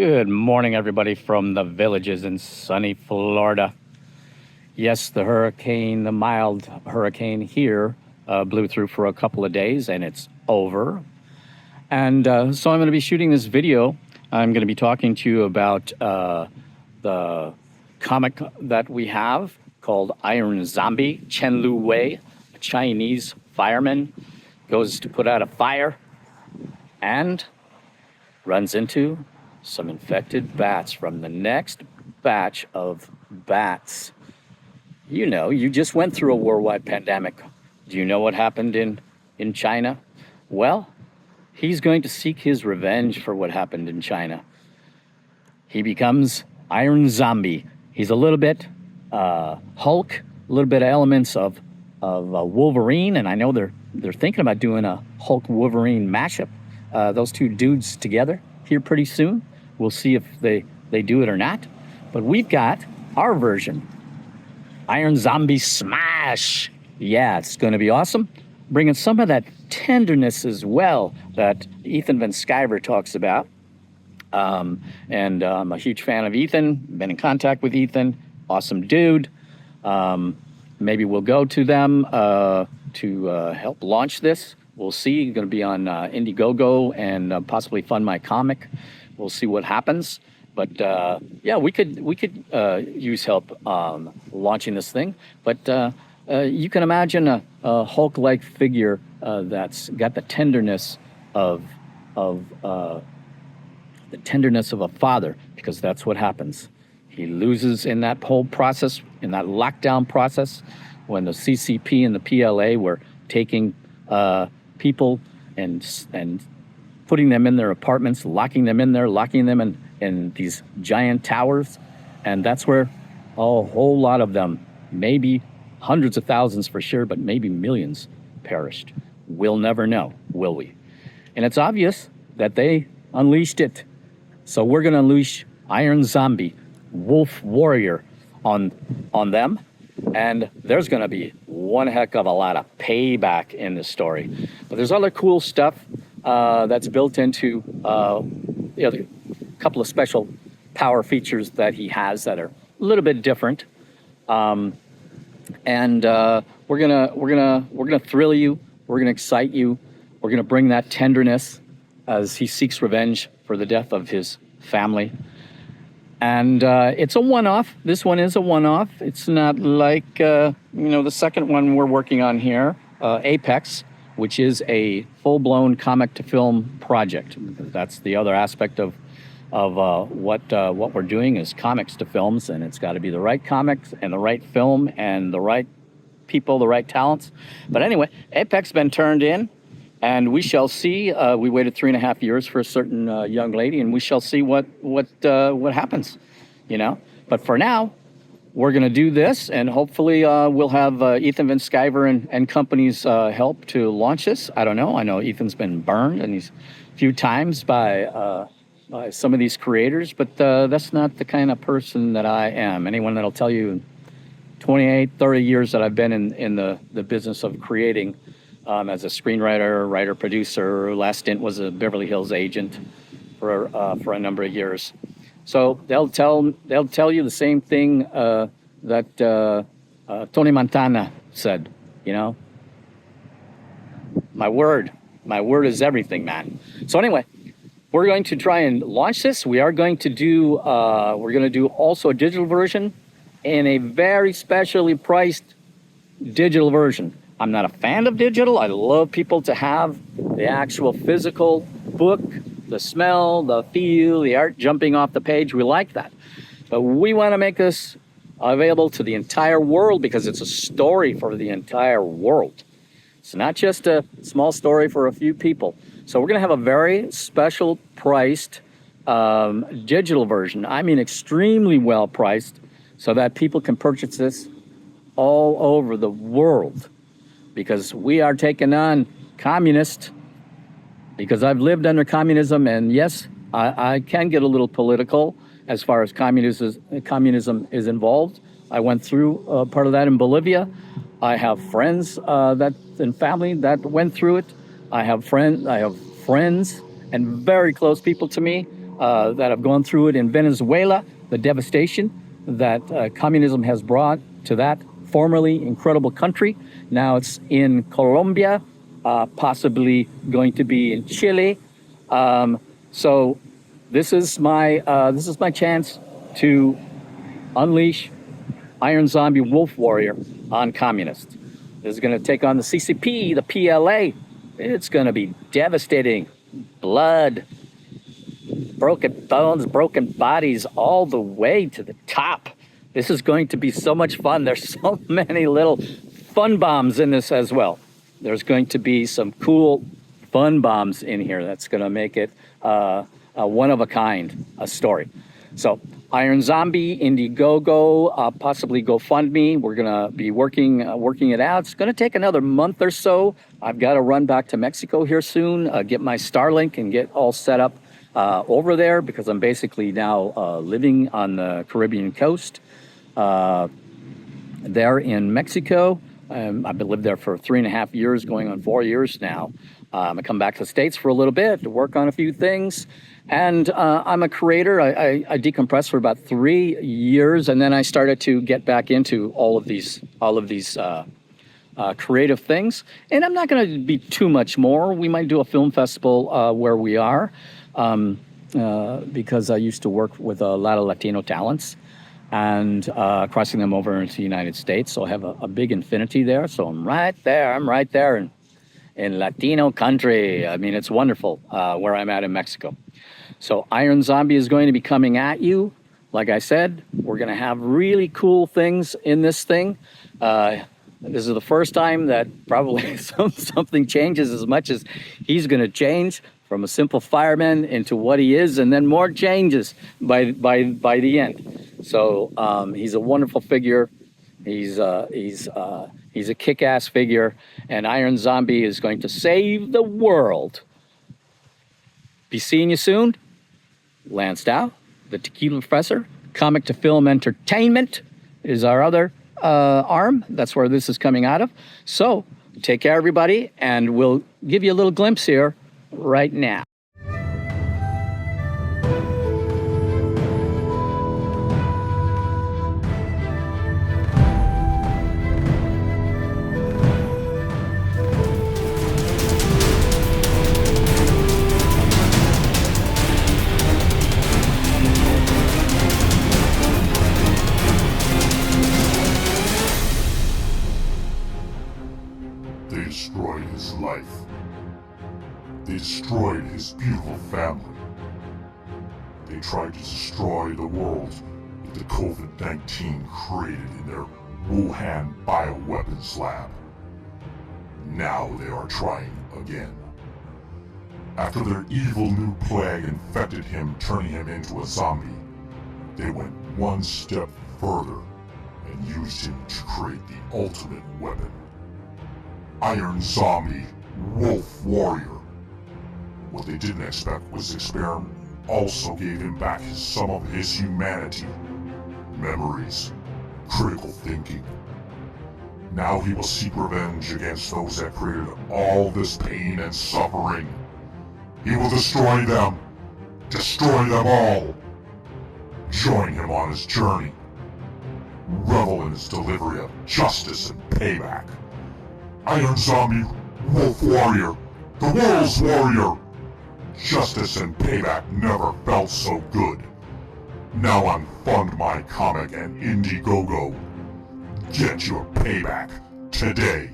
Good morning, everybody from the villages in sunny Florida. Yes, the mild hurricane here blew through for a couple of days and it's over. And so I'm going to be shooting this video. I'm going to be talking to you about the comic that we have called Iron Zombie. Chen Lu Wei, a Chinese fireman, goes to put out a fire and runs into some infected bats from the next batch of bats. You know, you just went through a worldwide pandemic. Do you know what happened in China? Well, he's going to seek his revenge for what happened in China. He becomes Iron Zombie. He's a little bit Hulk, a little bit of elements of Wolverine, and I know they're thinking about doing a Hulk Wolverine mashup. Those two dudes together here pretty soon. We'll see if they do it or not. But we've got our version. Iron Zombie Smash. Yeah, it's going to be awesome. Bringing some of that tenderness as well that Ethan Van Sciver talks about. And I'm a huge fan of Ethan. Been in contact with Ethan. Awesome dude. Maybe we'll go to them to help launch this. We'll see. Going to be on Indiegogo and possibly fund my comic. We'll see what happens. But yeah, we could use help launching this thing. But you can imagine a Hulk-like figure that's got the tenderness of a father, because that's what happens. He loses in that whole process, in that lockdown process, when the CCP and the PLA were taking people and putting them in their apartments, locking them in there, locking them in these giant towers. And that's where a whole lot of them, maybe hundreds of thousands for sure, but maybe millions perished. We'll never know, will we? And it's obvious that they unleashed it. So we're going to unleash Iron Zombie, Wolf Warrior on them. And there's going to be one heck of a lot of payback in this story. But there's other cool stuff that's built into a couple of special power features that he has that are a little bit different. And we're gonna thrill you. We're gonna excite you. We're gonna bring that tenderness as he seeks revenge for the death of his family. And it's a one-off. This one is a one-off. It's not like the second one we're working on here, Apex, which is a full-blown comic-to-film project. That's the other aspect of what we're doing is comics to films, and it's got to be the right comics and the right film and the right people, the right talents. But anyway, Apex has been turned in, and we shall see. We waited 3.5 years for a certain young lady, and we shall see what happens, But for now, we're going to do this, and hopefully we'll have Ethan Van Sciver and company's help to launch this. I don't know. I know Ethan's been burned a few times by some of these creators, but that's not the kind of person that I am. Anyone that'll tell you 28, 30 years that I've been in the business of creating as a screenwriter, writer, producer. Last stint was a Beverly Hills agent for a number of years. So they'll tell you the same thing that Tony Montana said. My word is everything, man. So anyway, we're going to try and launch this. We are going to do also a digital version and a very specially priced digital version. I'm not a fan of digital. I love people to have the actual physical book, the smell, the feel, the art jumping off the page. We like that. But we want to make this available to the entire world because it's a story for the entire world. It's not just a small story for a few people. So we're going to have a very special priced digital version. I mean, extremely well priced so that people can purchase this all over the world. Because we are taking on communist, because I've lived under communism, and yes, I can get a little political as far as communism is involved. I went through part of that in Bolivia. I have friends and family that went through it. I have friends and very close people to me that have gone through it in Venezuela, the devastation that communism has brought to that formerly incredible country. Now it's in Colombia, possibly going to be in Chile. So this is my chance to unleash Iron Zombie Wolf Warrior on communists. This is going to take on the CCP, the PLA. It's going to be devastating. Blood, broken bones, broken bodies, all the way to the top. This is going to be so much fun. There's so many little fun bombs in this as well. There's going to be some cool fun bombs in here that's going to make it a one of a kind, a story. So Iron Zombie, Indiegogo, possibly GoFundMe. We're going to be working it out. It's going to take another month or so. I've got to run back to Mexico here soon, get my Starlink and get all set up over there, because I'm basically now living on the Caribbean coast there in Mexico. I've been lived there for 3.5 years, going on 4 years now. I come back to the States for a little bit to work on a few things. And I'm a creator. I decompressed for about 3 years, and then I started to get back into all of these creative things. And I'm not going to be too much more. We might do a film festival where we are, because I used to work with a lot of Latino talents and crossing them over into the United States. So I have a big infinity there. So I'm right there in Latino country. I mean, it's wonderful where I'm at in Mexico. So Iron Zombie is going to be coming at you. Like I said, we're going to have really cool things in this thing. This is the first time that probably something changes as much as he's going to change from a simple fireman into what he is, and then more changes by the end. So he's a wonderful figure. He's a kick-ass figure, and Iron Zombie is going to save the world. Be seeing you soon. Lance Dow, the Tequila Professor. Comic to Film Entertainment is our other arm. That's where this is coming out of. So take care, everybody, and we'll give you a little glimpse here right now. They destroyed his life. They destroyed his beautiful family. They tried to destroy the world with the COVID-19 created in their Wuhan bioweapons lab. Now they are trying again. After their evil new plague infected him, turning him into a zombie, they went one step further and used him to create the ultimate weapon. Iron Zombie, Wolf Warrior. What they didn't expect was this experiment also gave him back some of his humanity, memories, critical thinking. Now he will seek revenge against those that created all this pain and suffering. He will destroy them all. Join him on his journey. Revel in his delivery of justice and payback. Iron Zombie, Wolf Warrior, the world's warrior. Justice and payback never felt so good. Now on Fund My Comic and Indiegogo. Get your payback today.